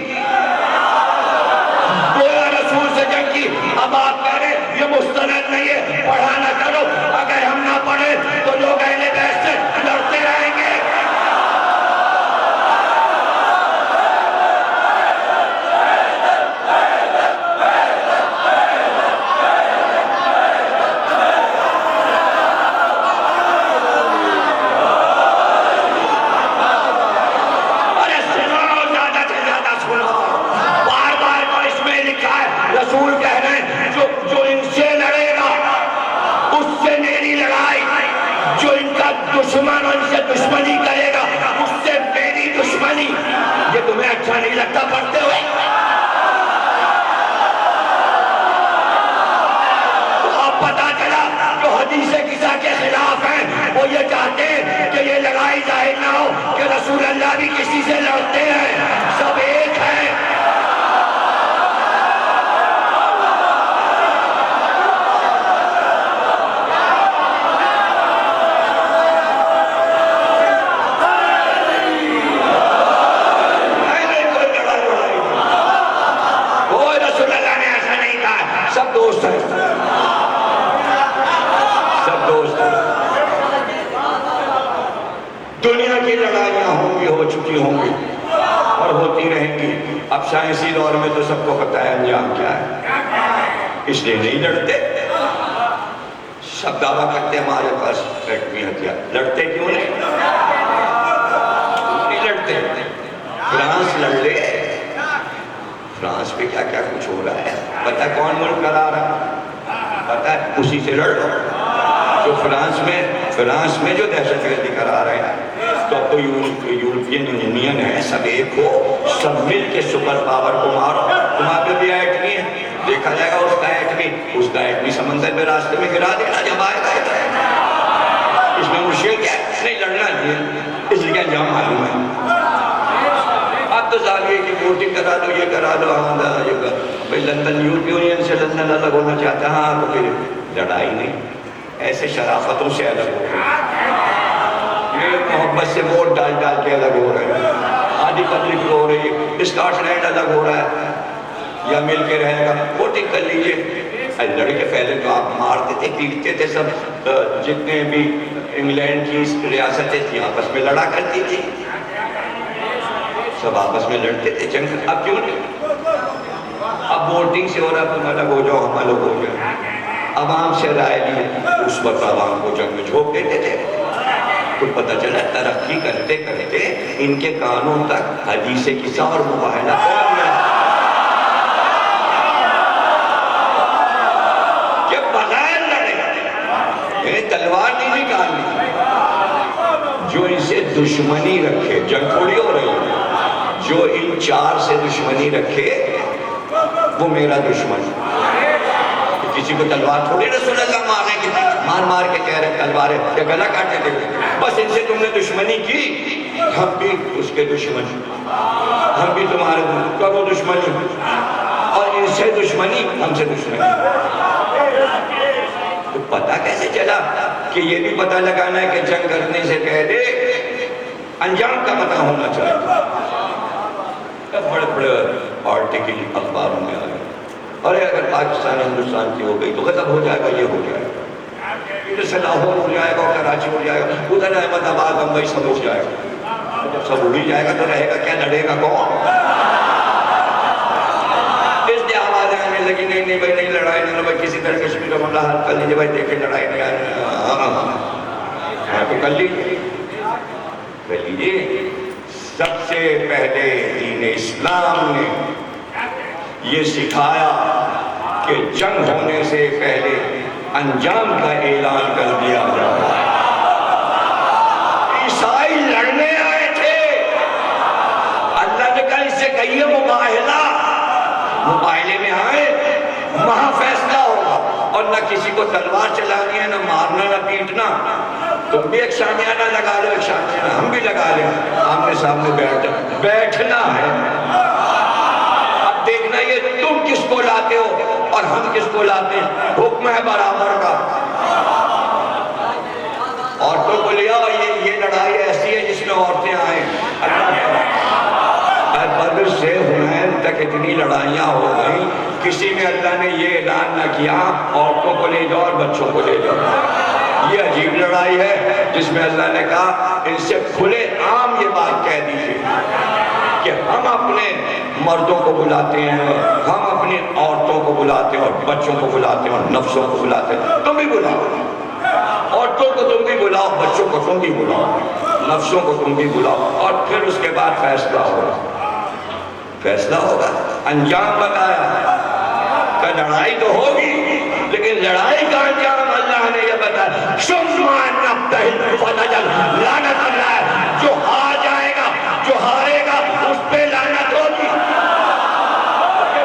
Speaker 2: گویا رسول سے جنگ کی. اب آپ کہہ رہے یہ مستند نہیں ہے, پڑھا نہ کرو. اگر ہم نہ پڑھے تو لوگ اہل بیت سے لڑتے رہیں گے. رسول کہہ رہے ہیں جو ان سے لڑے گا اس سے میری لڑائی, جو ان کا دشمن ان سے دشمنی کرے گا اس سے میری دشمنی. یہ تمہیں اچھا نہیں لگتا پڑھتے ہوئے؟ تو اب پتا چلا جو حدیث قصہ کے خلاف ہیں وہ یہ چاہتے ہیں کہ یہ لڑائی ظاہر نہ ہو کہ رسول اللہ بھی کسی سے لڑتے ہیں, سب ایک ہیں. دوست ہیں, سب دوست ہیں. دنیا کی لڑائیاں ہوں گی, ہو چکی ہوں گی, ہوتی رہیں گی. اب سائنسی دور میں تو سب کو پتہ ہے انجام کیا ہے. اس لیے نہیں لڑتے. سب دعویٰ کرتے ہیں ہمارے پاس ایٹمی ہتھیار. لڑتے کیوں نہیں لڑتے؟ فرانس لڑ لے. فرانس پہ کیا کیا کچھ ہو رہا ہے پتہ کون ملک کرا رہا ہے؟ پتہ ہے اسی سے لڑ لو. جو فرانس میں جو دہشت گردی کرا رہے ہیں تو اب تو یورپین یونین ہے. سب ایک ہو, سب مل کے سپر پاور کو مارو. تمہارے بھی ایٹمی ہے, دیکھا جائے گا اس کا ایٹمی سمندر میں راستے میں گرا دینا جب آئے گا. اس میں مشکل کیا ہے؟ نہیں لڑنا نہیں ہے, اس لیے انجام معلوم ہے. اب تو ظاہر کی ووٹنگ کرا دو, یہ کرا دو, بھائی لندن یورپین یونین سے لندن الگ ہونا چاہتا ہے. ہاں تو پھر لڑائی نہیں, ایسے شرافتوں سے الگ ہو رہے ہیں, محبت سے ووٹ ڈال ڈال کے الگ ہو رہے ہیں. آدھی پبلک ہو رہی ہے, اسکاٹ لینڈ الگ ہو رہا ہے یا مل کے رہے گا. ووٹنگ کر لیجئے. لڑکے پہلے تو آپ مارتے تھے پیٹتے تھے. سب جتنے بھی انگلینڈ کی ریاستیں تھیں آپس میں لڑا کرتی تھی, سب آپس میں لڑتے تھے جنگ. اب کیوں نہیں؟ اب ووٹنگ سے ہو رہا تم الگ ہو جاؤ ہم الگ ہو جائیں. عوام سے رائے لی, اس وقت عوام کو جنگ میں جھونک دیتے تھے. تو پتہ چلا ترقی کرتے کرتے ان کے کانوں تک حدیث قصہ اور مباہلہ پہنچ گیا کہ بغیر لڑے تلوار نہیں نکالنی. جو ان سے دشمنی رکھے, جنگ تھوڑی ہو رہی ہے, جو ان چار سے دشمنی رکھے وہ میرا دشمن. کسی کو تلوار تھوڑی رسول اللہ مارنے کی, مار کے کہہ رہے تلوار ہے یا گلا کاٹے دے. بس ان سے تم نے دشمنی کی, ہم بھی اس کے دشمن, ہم بھی تمہارے کرو دشمنی, اور ان سے دشمنی ہم سے دشمنی. تو پتہ کیسے چلا کہ یہ بھی پتہ لگانا ہے کہ جنگ کرنے سے پہلے انجام کا پتہ ہونا چاہیے. بڑے بڑے آرٹیکل اخباروں میں آئے, ارے اگر پاکستان ہندوستان کی ہو گئی تو ختم ہو جائے گا, یہ ہو جائے گا, ادھر سے لاہور ہو جائے گا, کراچی ہو جائے گا, ادھر احمد آباد بمبئی سب ہو جائے گا. جب سب اڑ جائے گا تو رہے گا کیا, لڑے گا کون؟ اس لیے آواز آنے لگی نہیں بھائی نہیں لڑائی نہیں, بھائی کسی طرح کشمیر کا معاملہ حل کر لیجیے. بھائی دیکھیں لڑائی نہیں ہاں تو کر لیجیے. سب سے پہلے دین اسلام نے یہ سکھایا کہ جنگ ہونے سے پہلے انجام کا اعلان کر دیا جائے. عیسائی لڑنے آئے تھے, اللہ نے کہا اس سے کہیے مباہلے میں آئے, وہاں فیصلہ ہوگا. اور نہ کسی کو تلوار چلانی ہے, نہ مارنا, نہ پیٹنا. تم بھی ایک شامیانہ لگا لو, ایک شامیانہ ہم بھی لگا لیں, آمنے سامنے بیٹھنا ہے. اب دیکھنا یہ تم کس کو لاتے ہو اور ہم کس کو لاتے ہیں, حکم ہے برابر کا. عورتوں کو لیا, یہ لڑائی ایسی ہے جس میں عورتیں آئیں. بدر سے حنین تک اتنی لڑائیاں ہو گئیں, کسی میں اللہ نے یہ اعلان نہ کیا عورتوں کو لے جاؤ اور بچوں کو لے جاؤ. یہ عجیب لڑائی ہے جس میں اللہ نے کہا ان سے کھلے عام یہ بات کہہ دیجئے کہ ہم اپنے مردوں کو بلاتے ہیں, ہم اپنی عورتوں کو بلاتے ہیں, اور بچوں کو بلاتے ہیں, اور نفسوں کو بلاتے ہیں. تم بھی بلاؤ, عورتوں کو تم بھی بلاؤ, بچوں کو تم بھی بلاؤ, نفسوں کو تم بھی بلاؤ, اور پھر اس کے بعد فیصلہ ہوگا. انجام بتایا کہ لڑائی تو ہوگی, لیکن لڑائی کا انجام اللہ نے یہ بتایا, لعنت اللہ, جو ہار جائے گا, جو ہارے گا اس پہ لعنت ہوگی.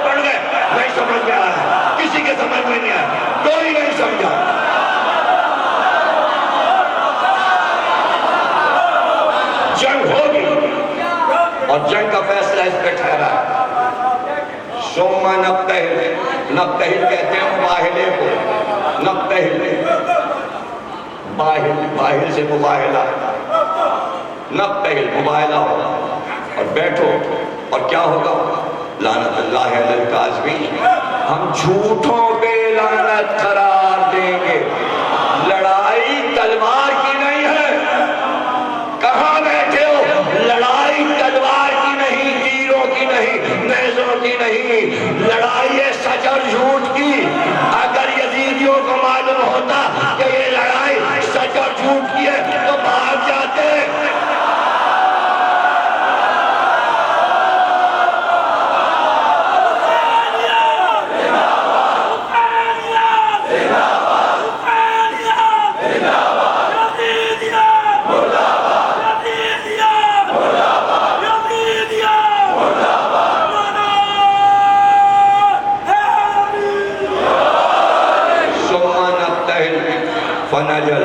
Speaker 2: بڑھ گئے, نہیں سمجھ میں آ رہا, کسی کے سمجھ میں نہیں آیا, کوئی نہیں سمجھا. جنگ ہوگی اور جنگ کا فیصلہ اس پہ ٹھہرا. ثم نبتہل کہتے ہیں مباہلے کو, نبتہل باہل سے مباہلہ, نبتہل مباہلہ ہو اور بیٹھو. اور کیا ہوگا؟ لعنت اللہ علی الکاذبین, ہم جھوٹوں پہ لعنت قرار دیں گے. لڑائی تلوار کی نہیں ہے, کہاں بیٹھے ہو, لڑائی تلوار کی نہیں, تیروں لڑائی ہے سچ اور جھوٹ کی. اگر یزیدیوں کو معلوم ہوتا کہ یہ لڑائی سچ اور جھوٹ کی ہے تو بھاگ جاتے. فنجل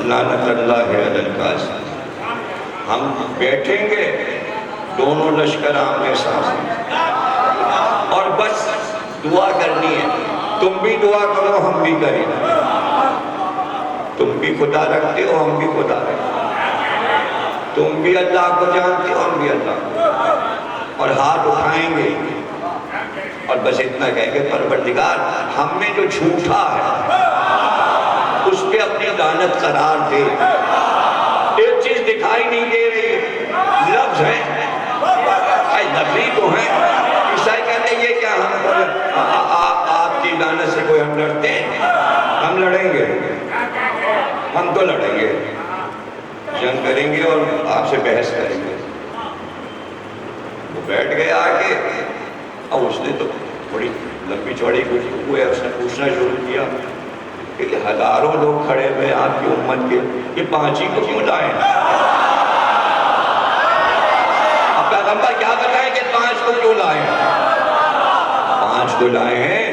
Speaker 2: لعنت اللہ علی القاسم. ہم بیٹھیں گے دونوں لشکر آمنے سامنے اور بس دعا کرنی ہے. تم بھی دعا کرو ہم بھی کریں. تم بھی خدا رکھتے ہو ہم بھی خدا رکھتے ہو. تم بھی اللہ کو جانتے ہو ہم بھی اللہ کو. اور ہاتھ اٹھائیں گے اور بس اتنا کہیں گے پروردگار ہم میں جو جھوٹا ہے اس پہ اپنی لعنت قرار دے. ایک چیز دکھائی نہیں دے رہی, لفظ ہیں لفظی تو ہیں. عیسائی کہتے ہیں یہ کیا ہم آپ کی لعنت سے کوئی ہم لڑتے ہیں؟ ہم لڑیں گے, ہم تو لڑیں گے, جنگ کریں گے اور آپ سے بحث کریں گے. وہ بیٹھ گئے آگے. اب اس نے تو بڑی لمبی چوڑی گفتگو ہے, اس نے پوچھنا شروع کیا کہ ہزاروں لوگ کھڑے ہوئے آپ کی امت کے, یہ 5 ہی کو کیوں لائیں؟ اب پیغمبر کیا بتائیں کہ 5 کو کیوں لائیں؟ 5 کو لائے ہیں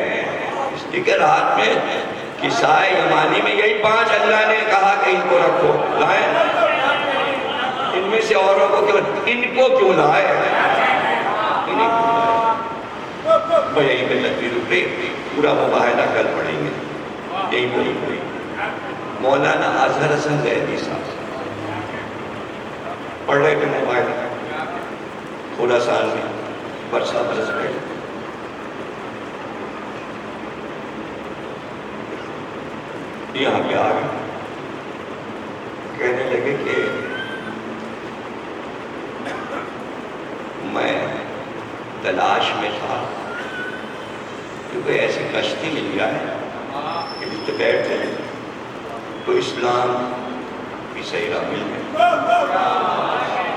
Speaker 2: اس لیے کہ رات میں قصہ یمانی میں یہی 5 اللہ نے کہا کہ ان کو رکھو. لائیں ان میں سے اوروں کو کیوں, ان کو کیوں لائے؟ میں یہیں پہ لگتی رکے, پورا مباحثہ کل پڑھیں گے. یہی پڑھی پڑھی مولانا اظہر حسن زیدی صاحب پڑھ رہے تھے موبائل, تھوڑا سال میں برسہ برس گئے. یہاں پہ آ گئے, کہنے لگے کہ میں تلاش میں تھا کیونکہ ایسی کشتی مل جائے کہ جس پہ بیٹھ جائے تو اسلام کی صحیح راہ مل گئی.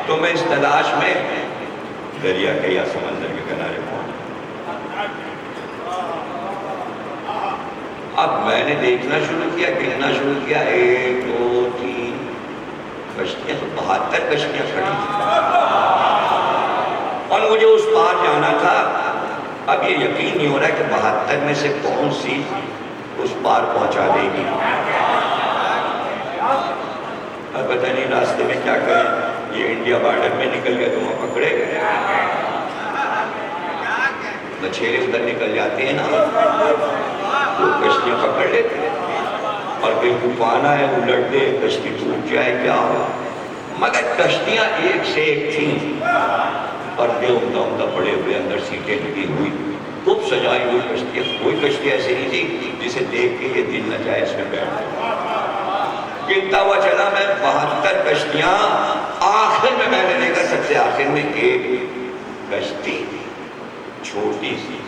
Speaker 2: تو میں اس تلاش میں دریا کے یا سمندر کے کنارے پہنچا. اب میں نے دیکھنا شروع کیا, گننا شروع کیا, 1 2 3 کشتیاں, تو 72 کشتیاں کھڑی تھیں اور مجھے اس پار جانا تھا. اب یہ یقین نہیں ہو رہا کہ 72 میں سے کون سی اس پار پہنچا دے گی. اب پتہ نہیں راستے میں کیا کریں. یہ انڈیا بارڈر میں نکل گئے تو وہاں پکڑے گئے. مچھیرے ادھر نکل جاتے ہیں نا, وہ کشتیاں پکڑ لیتے ہیں اور پھر طوفان آئے الٹ دے, کشتی ٹوٹ جائے, کیا ہو. مگر کشتیاں ایک سے ایک تھیں اور بے عمدہ عمدہ پڑے ہوئے, اندر سیٹیں لگی ہوئی, خوب سجائی ہوئی کشتیاں. کوئی کشتی ایسی نہیں تھی جسے دیکھ کے یہ دل نہ جائے اس میں بیٹھ. گنتا ہوا چلا میں 72 کشتیاں. آخر میں نے دیکھا سب سے آخر میں ایک کشتی چھوٹی سی,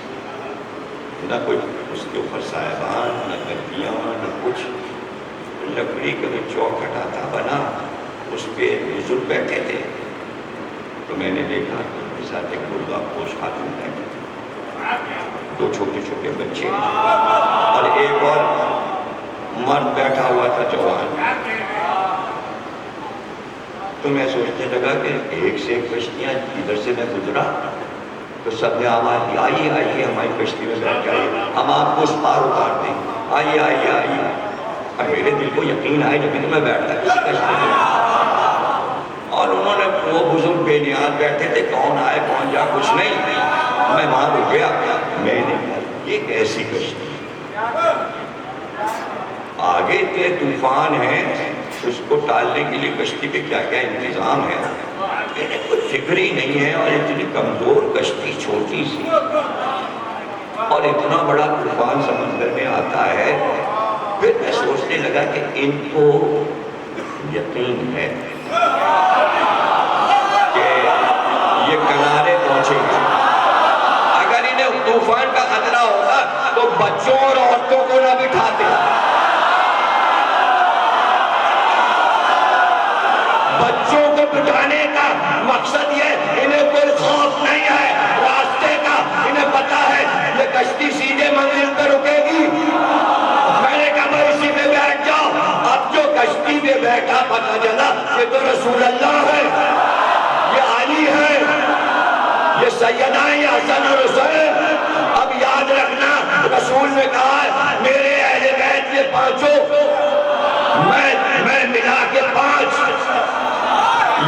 Speaker 2: نہ کچھ اس کے اوپر صاحبان, نہ گدیاں, نہ کچھ, لکڑی کا جو چوکھٹا تھا بنا, اس پہ بزرگ بیٹھے تھے. تو میں نے دیکھا کہ ان کے ساتھ ایک مردہ پوش خاتون بیٹھے تھے, 2 چھوٹے چھوٹے بچے اور ایک اور مرد بیٹھا ہوا تھا جوان. تو میں سوچنے لگا کہ ایک سے ایک کشتیاں, ادھر سے میں گزرا تو سب نے آواز دی, آئیے آئیے ہماری کشتی میں بیٹھ جائیے, ہم آپ کو اس پار اتار دیں, آئیے آئیے آئیے. اور میرے دل کو یقین آئے جب میں بیٹھتا کسی کشتی میں. اور انہوں نے, وہ بزرگ بے نیاز بیٹھے تھے, کون آئے کون جا کچھ نہیں. میں وہاں رک گیا. میں نے یہ کیسی کشتی, آگے اتنے طوفان ہیں, اس کو ٹالنے کے لیے کشتی پہ کیا کیا انتظام ہے, انہیں کچھ فکر ہی نہیں ہے. اور اتنی کمزور کشتی چھوٹی سی, اور اتنا بڑا طوفان سمندر میں آتا ہے. پھر میں سوچنے لگا کہ ان کو یقین ہے کہ یہ کنارے پہنچے گا. اگر رسول اللہ ہے، یہ علی ہے، یہ سیدہ ہیں، یہ حسن اور حسین۔ اب یاد رکھنا رسول نے کہا ہے میرے اہل بیت یہ پانچوں، میں ملا کے 5۔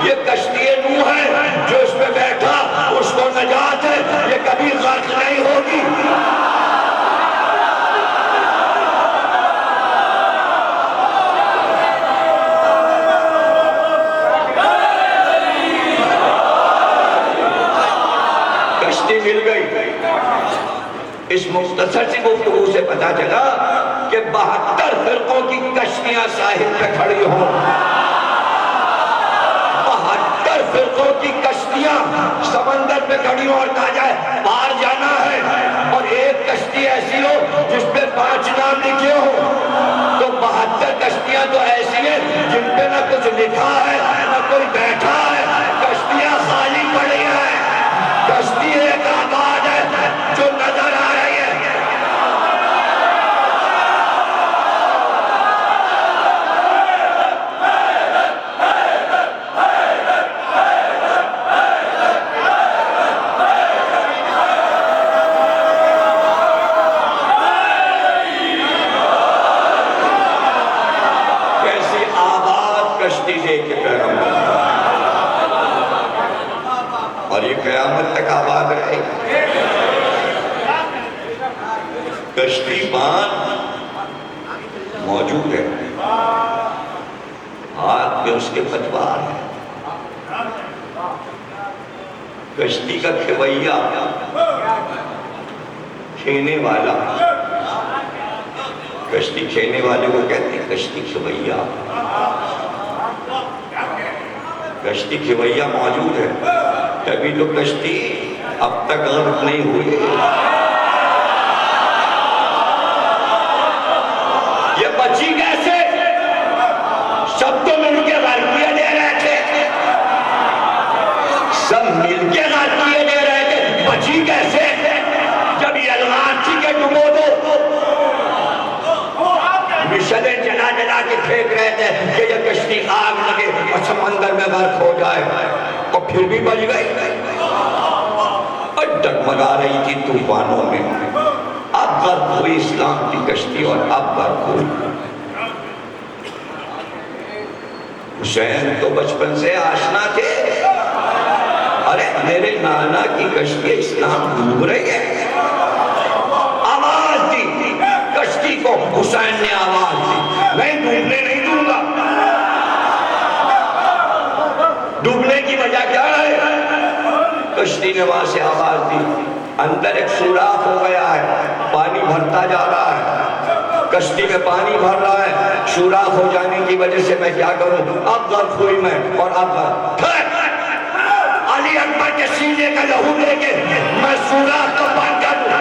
Speaker 2: یہ کشتی نوح ہے، جو اس پہ بیٹھا اس کو نجات ہے، یہ کبھی غرق نہیں ہوگی۔ کشتی مل گئی۔ اس مختصر سی گفتگو سے پتا چلا کہ 72 فرقوں کی کشتیاں ساحل پہ کھڑی ہوں، 72 فرقوں کی کشتیاں سمندر پہ کھڑی ہوں، اور کہا جائے پار جانا ہے، اور ایک کشتی ایسی ہو جس پہ 5 نام لکھے ہوں، تو 72 کشتیاں تو ایسی ہیں جن پہ نہ کچھ لکھا ہے نہ کوئی بیٹھا ہے، کشتیاں خالی پڑی ہیں۔ کشتی ایک آباد ہے جو نظر آ رہی ہے۔ کیسی آباد کشتی دیکھ کے پیغمبر، اور یہ قیامت تک آباد رہے گی۔ کشتی بان موجود ہے، ہاتھ میں اس کے پتوار ہے، کشتی کا کھویا، کھینے والا، کشتی کھینے والے کو کہتے ہیں کشتی کھویا۔ کشتی کھویا موجود ہے، تبھی تو کشتی اب تک غرق نہیں ہوئی۔ یہ بچی کیسے؟ سب تو مل کے غرقیے دے رہے تھے، سب مل کے غرقیے دے رہے تھے، بچی کیسے؟ جب یہ الغام تھی کہ ڈبو دو، مشلیں جلا جلا کے پھینک رہے تھے کہ یہ کشتی آگ لگے اور سمندر میں غرق ہو جائے، اور پھر بھی بچ گئی، اور ڈگمگا رہی تھی طوفانوں میں۔ اب غرق ہوئی اسلام کی کشتی، اور اب غرق ہوئی۔ حسین تو بچپن سے آشنا تھے، ارے میرے نانا کی کشتی اسلام ڈوب رہی ہے، آواز دی کشتی کو، حسین نے آواز دی میں ڈوبنے نہیں دوں گا۔ ڈوبنے کی وجہ کیا ہے؟ کشتی نے وہاں سے آواز دی، اندر ایک سوراخ ہو گیا ہے، پانی بھرتا جا رہا ہے، کشتی میں پانی بھر رہا ہے، سوراخ ہو جانے کی وجہ سے میں کیا کروں؟ اب غرق ہوئی میں، اور اب علی اکبر کے سینے کا لہو لے کے میں سوراخ کو بند کر دوں۔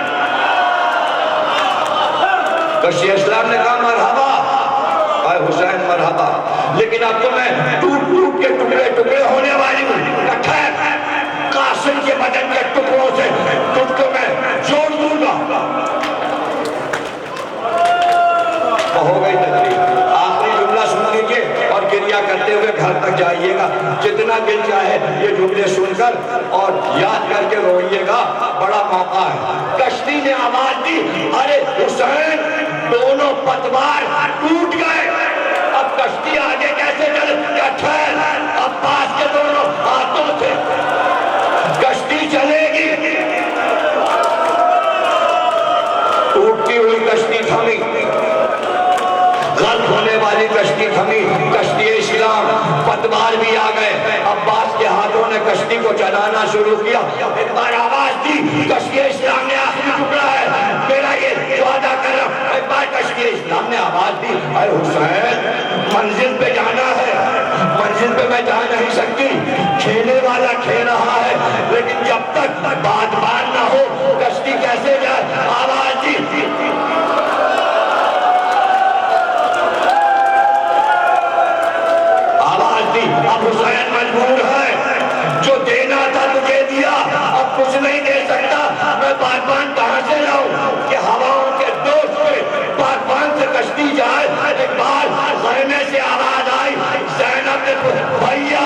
Speaker 2: کشتی اسلام نے کہا مرحبا، اے حسین مرحبا، لیکن اب تو میں ٹوٹ ٹوٹ کے ٹکڑے ٹکڑے ہونے والی ہوں، قاسم کے بدن کے ٹکڑوں سے تم کو میں جوڑ دوں گا۔ ہو گئی تقریر، آخری جملہ سن لیجئے اور گریہ کرتے ہوئے گھر تک جائیے گا، جتنا دل چاہے یہ جملے سن کر اور یاد کر کے روئیے گا، بڑا موقع ہے۔ کشتی نے آواز دی، ارے حسین دونوں پتوار ٹوٹ گئے، اب کشتی آگے کیسے چلے؟ ٹھہر، عباس کے دونوں ہاتھوں سے کشتی چلے گی۔ ٹوٹتی ہوئی کشتی تھمی، غرق ہونے والی کشتی تھمی، کشتی اسلام، پتوار بھی آ گئے، عباس کے ہاتھوں نے کشتی کو چلانا شروع کیا۔ ایک بار آواز دی، کشتی اسلام نے آخری ٹکڑا ہے، میرا یہ وعدہ کر رہا ہوں۔ ایک بار کشتی اسلام نے آواز دی، اے حسین منزل پہ جانا ہے، منزل پہ میں جا نہیں سکتی، کھینے والا کھیل رہا ہے، لیکن جب تک بات بات نہ ہو کشتی کیسے جائے؟ آواز دی، آواز دی، اب حسین مجبور ہے، جو دینا تھا تجھے دیا، اب کچھ نہیں دے سکتا، میں باغبان کہاں سے لاؤں کہ ہواؤں کے دوست پہ باغبان سے کشتی جائے؟ ایک بار خیمے سے آواز آئی، زینب نے بھیا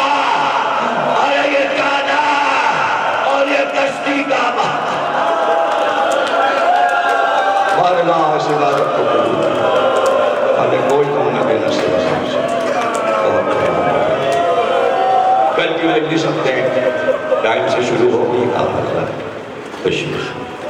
Speaker 2: کی مجلس اپنے ٹائم سے شروع ہوگی آپ حضرات تشریف